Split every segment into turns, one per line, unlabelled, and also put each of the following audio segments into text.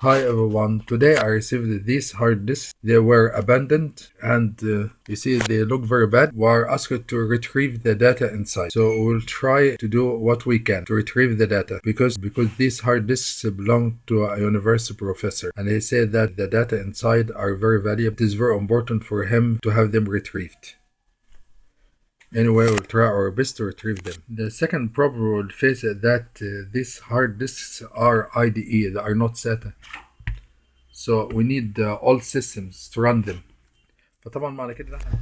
Hi everyone, today I received these hard disks. They were abandoned and you see they look very bad. We are asked to retrieve the data inside. So we'll try to do what we can to retrieve the data because these hard disks belong to a university professor and he said that the data inside are very valuable. It is very important for him to have them retrieved. Anyway, we'll try our best to retrieve them. The second problem we'll face is that these hard disks are IDE, they are not SATA. So we need all systems to run them. فطبعا معنى كده احنا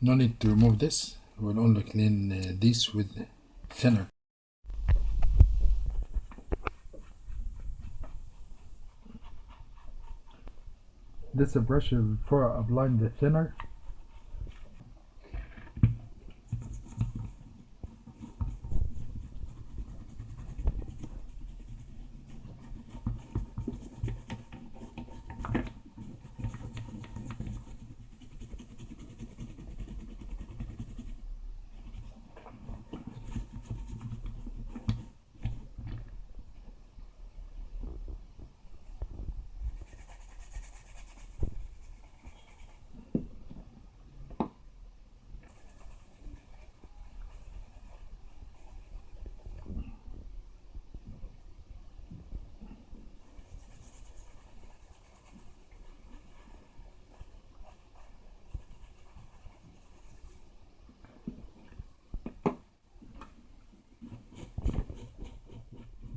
no need to remove this. We'll only clean this with thinner. This is a brush before applying the thinner.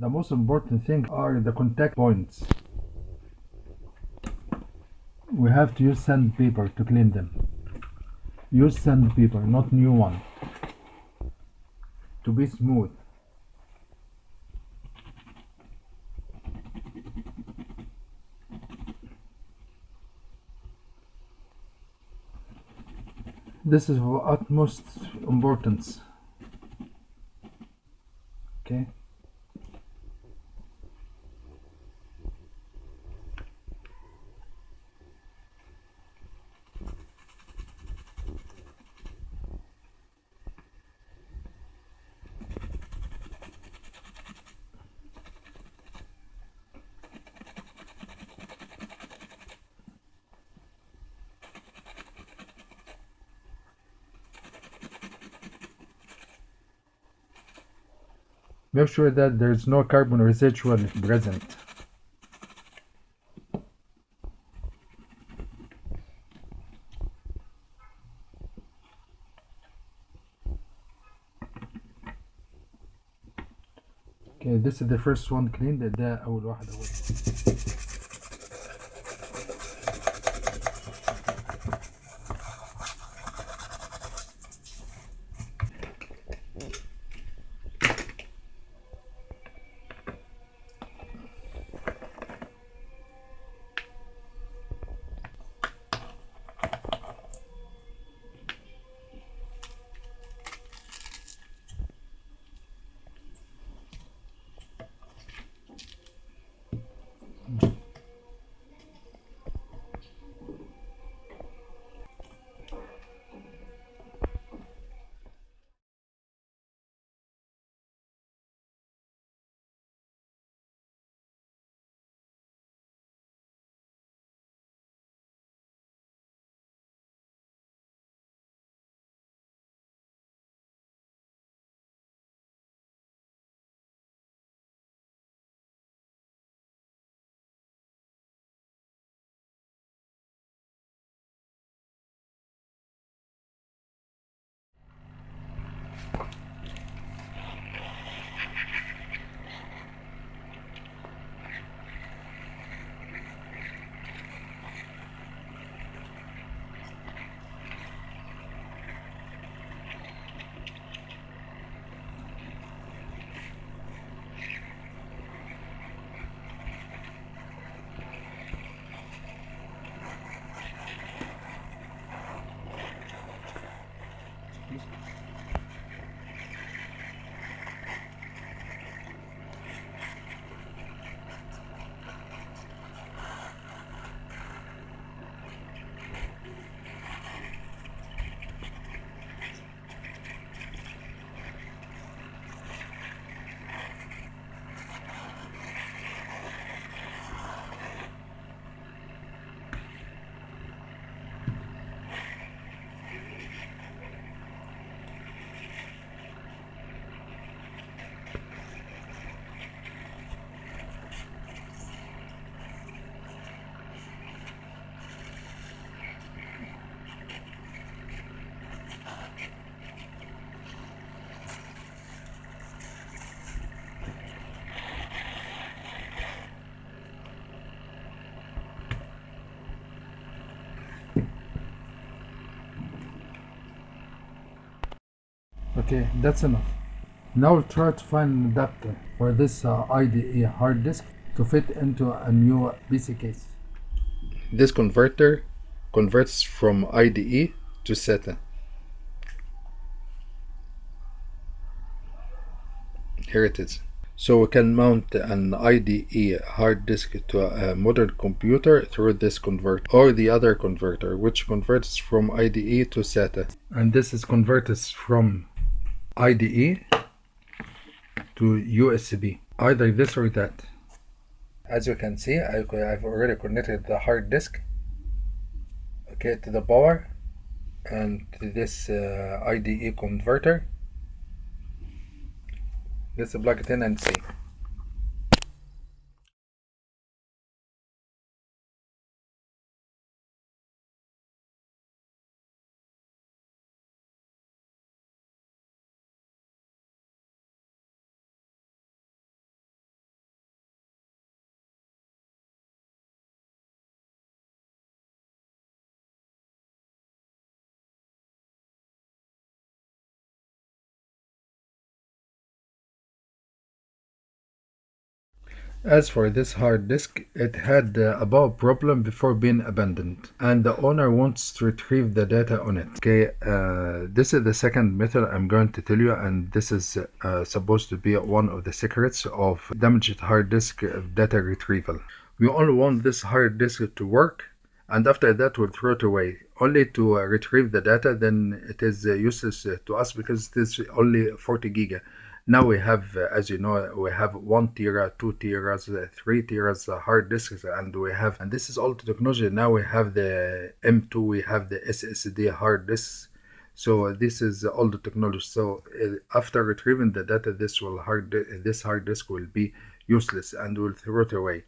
The most important thing are the contact points. We have to use sandpaper to clean them. Use sandpaper, not new one, to be smooth. This is of utmost importance. Okay. Make sure that there is no carbon residual present. Okay, this is the first one cleaned. ده أول واحد أول. Okay, that's enough. Now we'll try to find an adapter for this IDE hard disk to fit into a new PC case. This converter converts from IDE to SATA. Here it is. So we can mount an IDE hard disk to a modern computer through this converter or the other converter, which converts from IDE to SATA. And this is converted from IDE to USB, either this or that. As you can see, I've already connected the hard disk, okay, to the power and to this IDE converter. Let's plug it in and see. As for this hard disk, it had a power problem before being abandoned, and the owner wants to retrieve the data on it. Okay, this is the second method I'm going to tell you, and this is supposed to be one of the secrets of damaged hard disk data retrieval. We only want this hard disk to work, and after that we'll throw it away, only to retrieve the data. Then it is useless to us because it is only 40 giga. Now we have, as you know, we have 1 tera, 2 teras, 3 teras hard disks, and this is all the technology. Now we have the M2, we have the SSD hard disks. So this is all the technology. So after retrieving the data, this hard disk will be useless and will throw it away.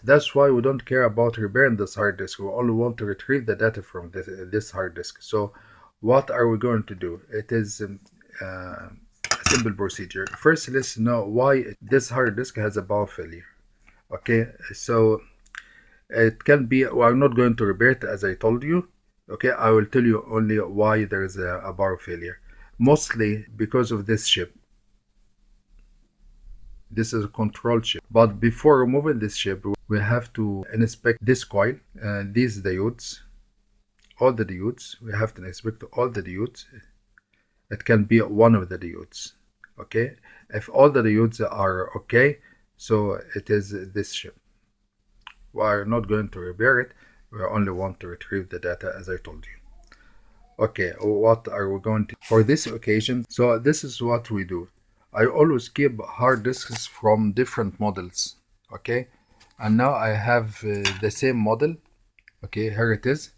That's why we don't care about repairing this hard disk. We only want to retrieve the data from this hard disk. So what are we going to do? It is simple procedure. First, let's know why this hard disk has a power failure. Okay, so it can be, we're not going to repair it as I told you. Okay, I will tell you only why there is a power failure. Mostly because of this chip. This is a control chip. But before removing this chip, we have to inspect this coil, these diodes, all the diodes. We have to inspect all the diodes. It can be one of the diodes. Okay, if all the diodes are okay, so it is this chip. We are not going to repair it. We only want to retrieve the data as I told you. Okay, what are we going to for this occasion? So this is what we do. I always keep hard disks from different models. Okay, and now I have the same model. Okay, here it is,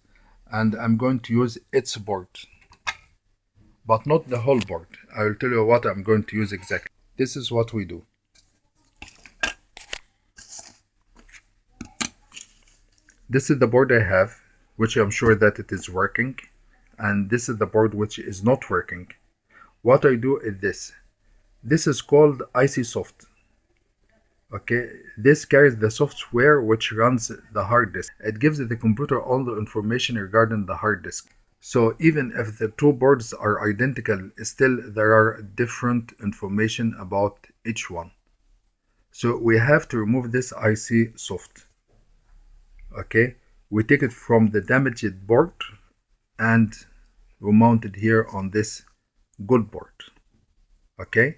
and I'm going to use its board, but not the whole board. I will tell you what I'm going to use exactly. This is what we do. This is the board I have, which I'm sure that it is working, and this is the board which is not working. What I do is this. This is called IC soft. Okay, this carries the software which runs the hard disk. It gives the computer all the information regarding the hard disk. So even if the two boards are identical, still there are different information about each one. So we have to remove this IC soft. Okay, we take it from the damaged board and we mount it here on this good board. Okay,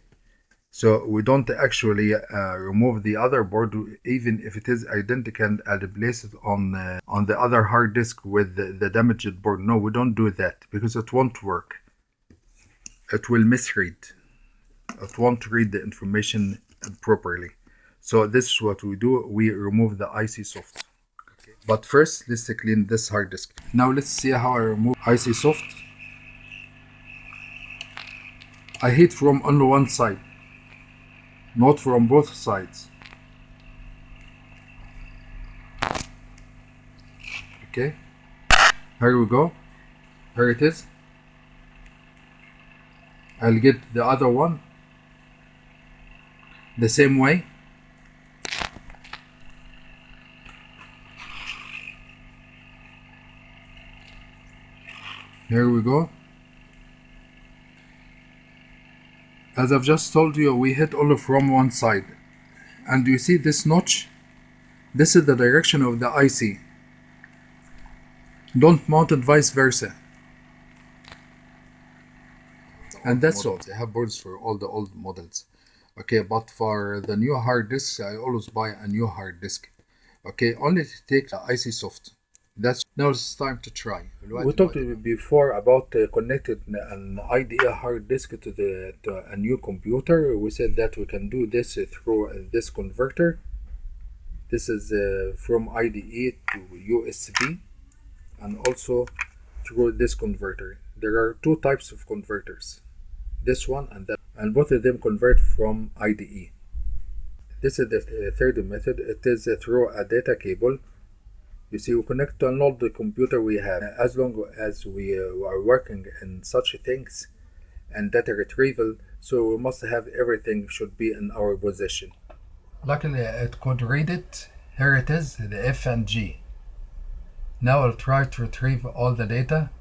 so we don't actually remove the other board, even if it is identical, and place it on the other hard disk with the damaged board. No, we don't do that because it won't work. It will misread. It won't read the information properly. So this is what we do. We remove the IC soft. Okay. But first, let's clean this hard disk. Now let's see how I remove IC soft. I hit from only one side, not from both sides. Okay, here we go. Here it is. I'll get the other one the same way. Here we go. As I've just told you, we hit all from one side. And you see this notch? This is the direction of the IC. Don't mount it vice versa. And that's all. They have boards for all the old models. Okay, but for the new hard disk, I always buy a new hard disk. Okay, only to take the IC soft. That's now it's time to try. We talked before about connecting an IDE hard disk to a new computer. We said that we can do this through this converter. This is from IDE to USB, and also through this converter. There are two types of converters, this one and that, and both of them convert from IDE. This is the third method. It is through a data cable. You see, we connect to an old computer we have. As long as we are working in such things and data retrieval, so we must have everything should be in our possession. Luckily, it could read it. Here it is, the F and G. Now I'll try to retrieve all the data.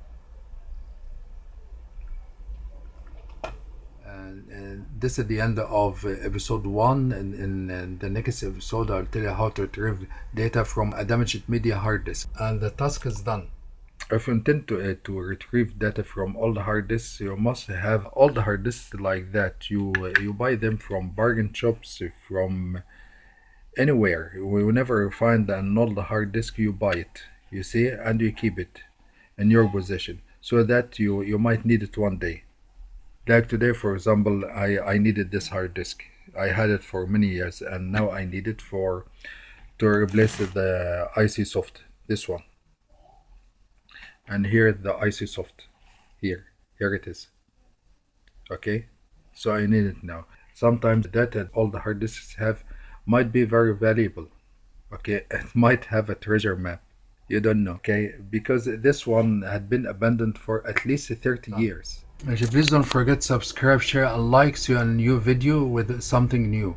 And this is the end of episode 1. In the next episode, I'll tell you how to retrieve data from a damaged media hard disk. And the task is done. If you intend to retrieve data from all the hard disks, you must have all the hard disks like that. You buy them from bargain shops, from anywhere. Whenever you find an old hard disk, you buy it, you see, and you keep it in your possession so that you might need it one day. Like today, for example, I needed this hard disk. I had it for many years, and now I need it to replace the IC soft, this one. And here the IC soft, here it is. Okay, so I need it now. Sometimes the data all the hard disks have might be very valuable. Okay, it might have a treasure map. You don't know, okay, because this one had been abandoned for at least 30 years. Please don't forget to subscribe, share, and like. See you in a new video with something new.